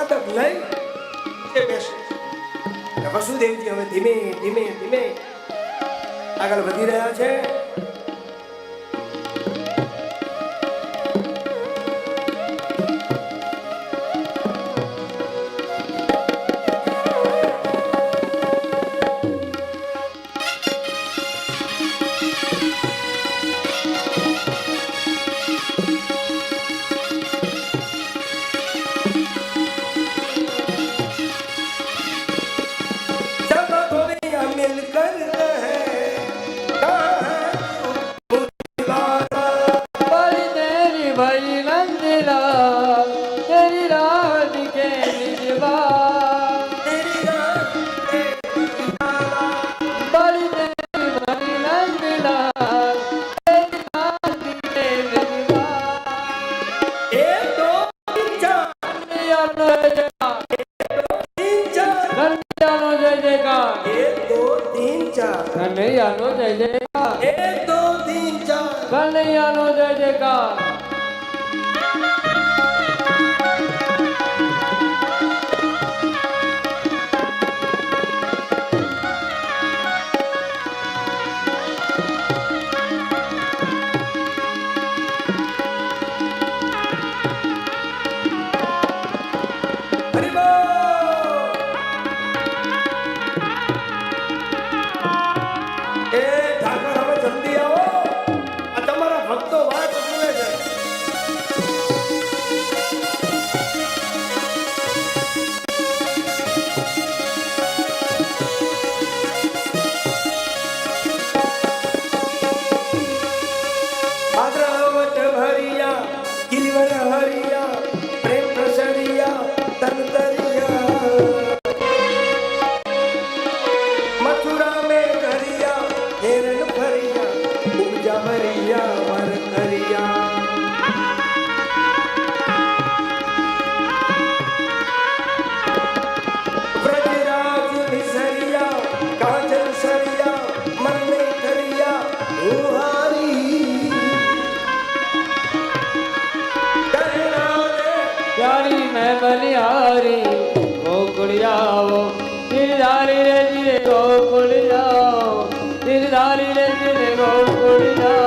પાદક લઈ એ બેસે. વસુદેવજી હવે ધીમે ધીમે ધીમે આગળ વધી રહ્યા છે. કનૈયાનો જય જયકાર. 1 2 3 4 કનૈયાનો જય જયકાર. बलिहारी गोकुड़ियाओ गिरधारी रे जिरे गोकुड़ियाओ गिरधारी रे जिरे गोकुड़ियाओ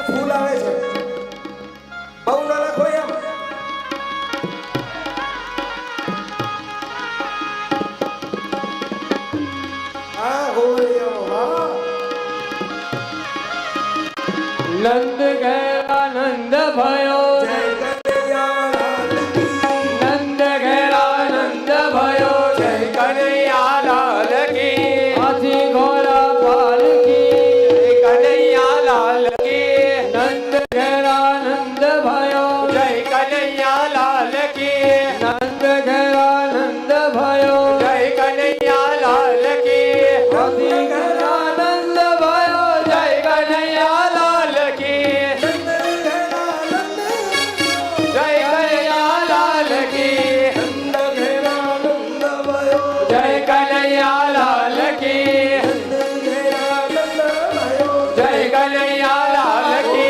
ફૂલ આવે છે બહુ ના લખો એમ. नंद गया नंद भयो जय कन्हैया लाल की. नंद गया नंद भयो जय कन्हैया लाल की. हाथी घोड़ा पाल की जय कन्हैया लाल की. नंद गया नंद भयो जय कन्हैया लाल की. नंद गया नंद भयो जय कन्हैया लाल की. हाथी घोड़ा नंद भयो जय कन्हैया लाल की जय कन्हैया लाल की. जय कन्हैया लाल की जय कन्हैया लाल की.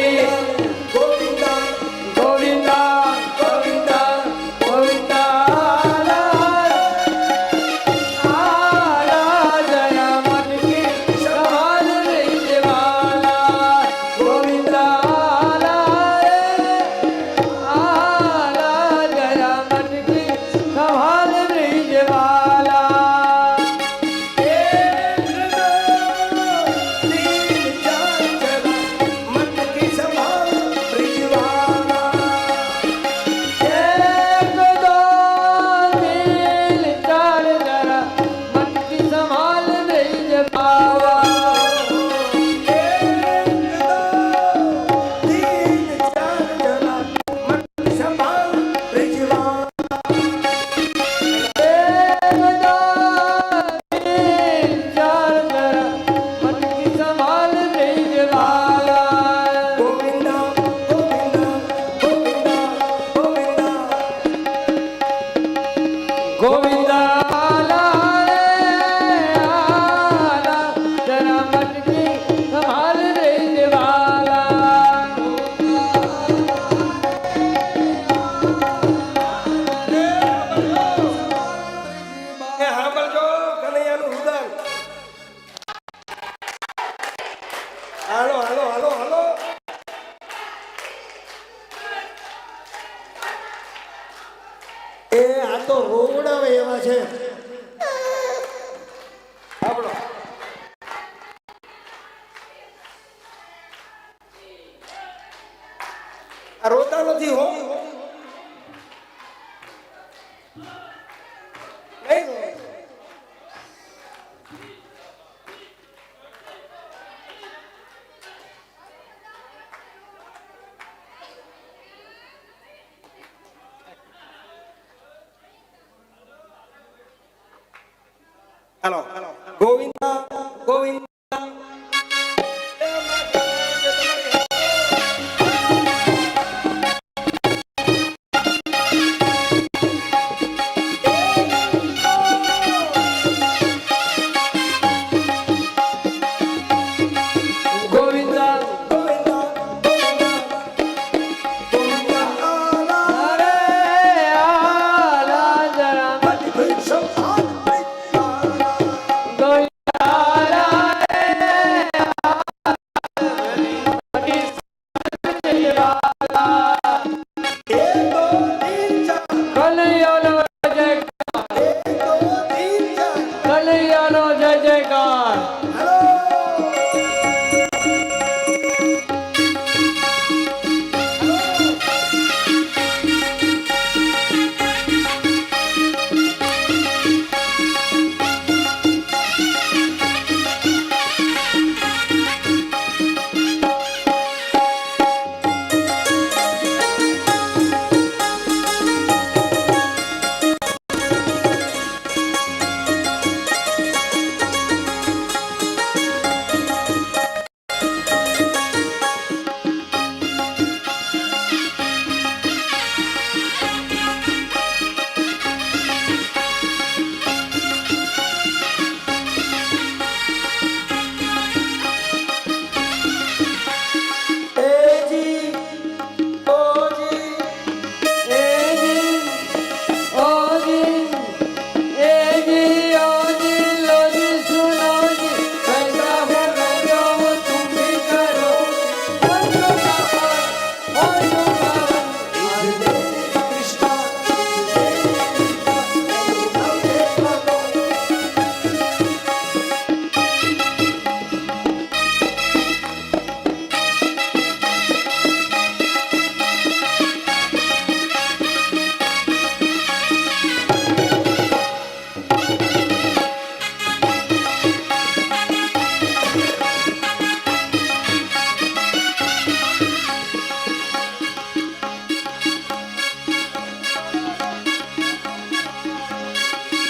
એ આ તો રોવડાવે એવા છે. સાંભળો. આ રોતા નથી હો. નહીં રોવે. હાલો ગોવિંદા ગોવિંદા ગોવિંદા અરે આલા જરા કલ્યાણો જય જયકાર.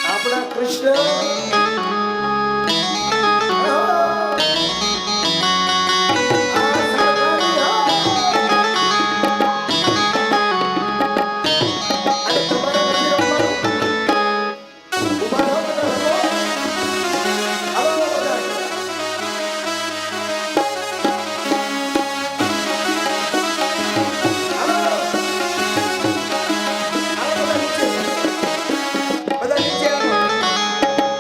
આપણા કૃષ્ણ બધા નીચે આવો.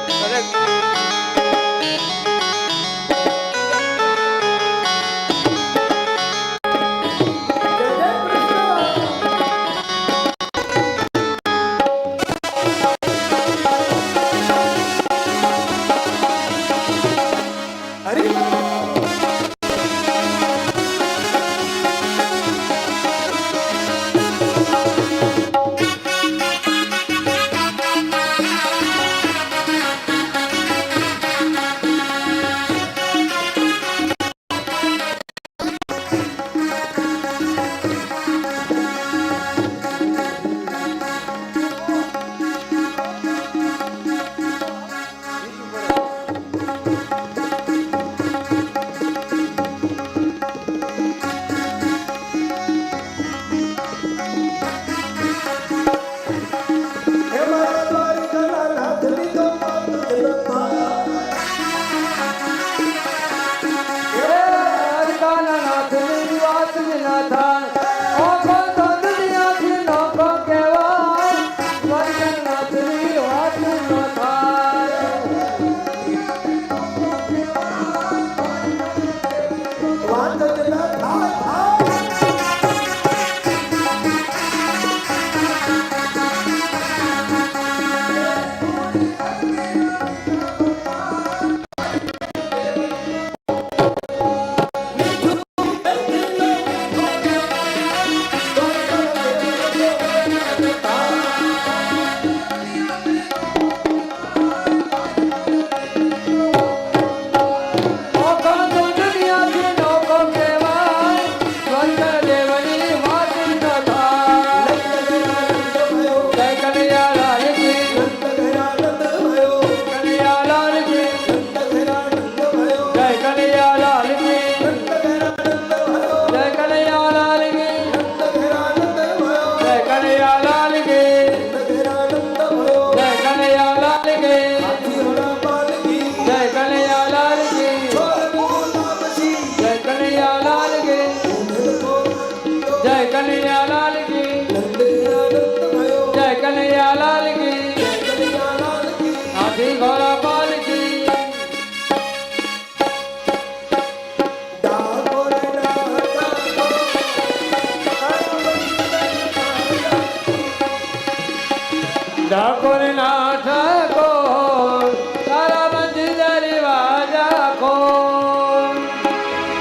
ઠાકોર ના ઠાકોર તારા મંદિર દરવાજા ખોલ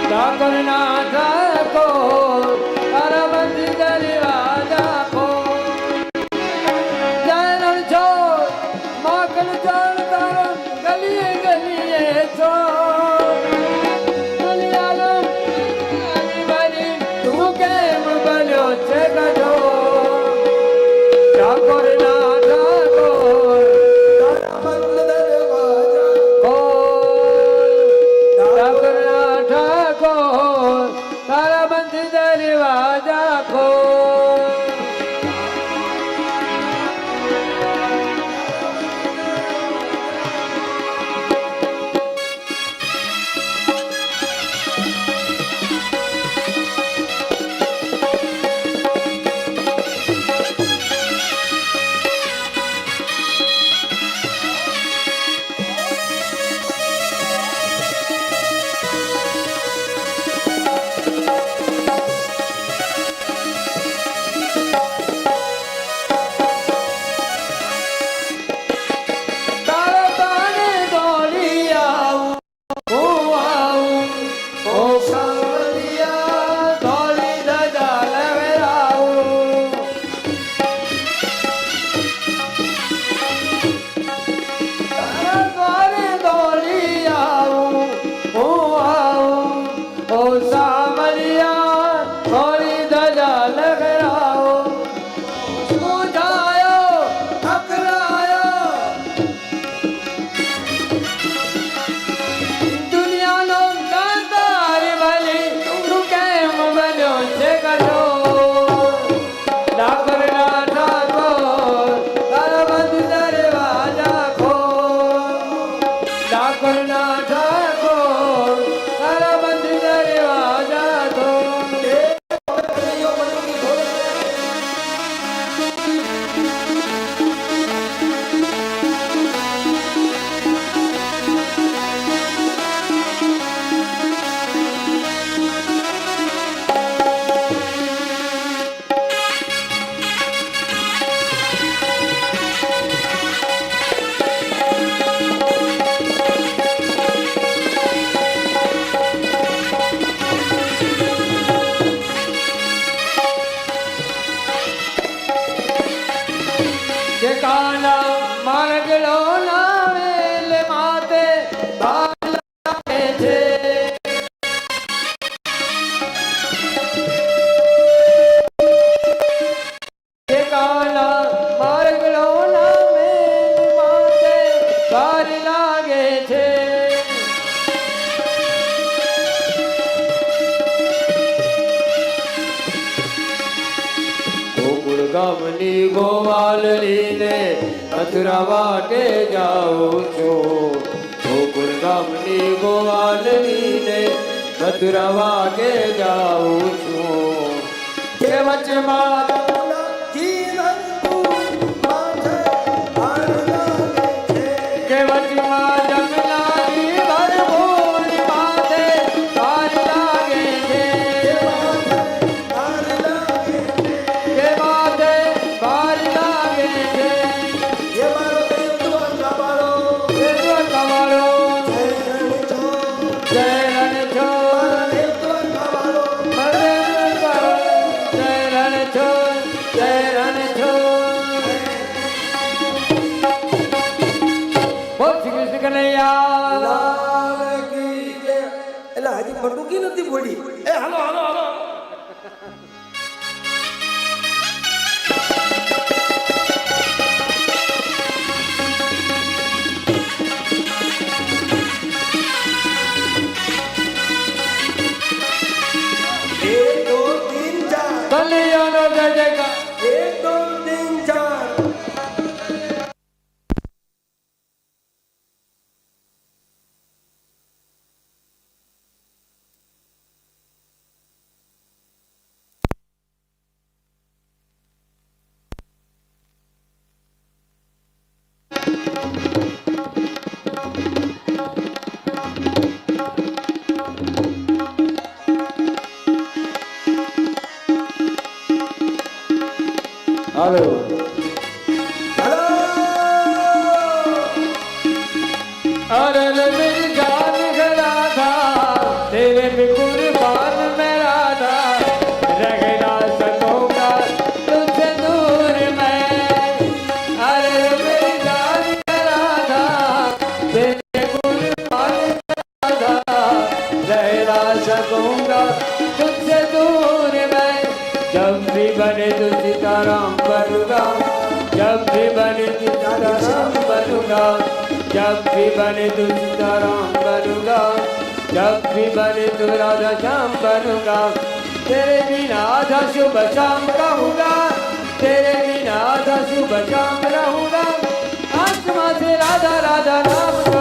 ઠાકોર ના ઠાકોર તારા મંદિર દરવાજા ખોલ જાણ છો માખણ જાણ તારો ગલીએ ગલીએ છો દુનિયાનો બની તું કેમ બન્યો છે ગઢો ઠાકોર ના ઠાકોર તારા મંદિર દરવાજા ખોલ ઠાકોર ના ઠાકોર તારા મંદિર દરવાજા ખોલ ગામની ગોવાલડીને મથુરા વાટે જાઉં છું ગોકુળ ગામની ગોવાલડીને મથુરા વાટે જાઉં છું કે વચમાં કે વચમાં જંગલાની ભરભૂર માથે વાર લાગે છે કે માથે વાર લાગે છે એ તમારો જય રણ છો એટલે હજી બટુકી નથી બોલી એ હાલો હાલો હાલો एक दो तीन चार કલ્યાણો જય જયકાર एक दो तीन चार હાલો हेलो तो सीताराम बनूंगा, जब भी बने तो सीताराम बनूंगा, जब भी बने तो सीताराम बनूंगा, जब भी बने तो राधा श्याम बनूंगा। तेरे बिना आधा शुभ शाम कहूँगा, तेरे बिना आधा शुभ शाम रहूँगा, आत्मा से राधा राधा नाम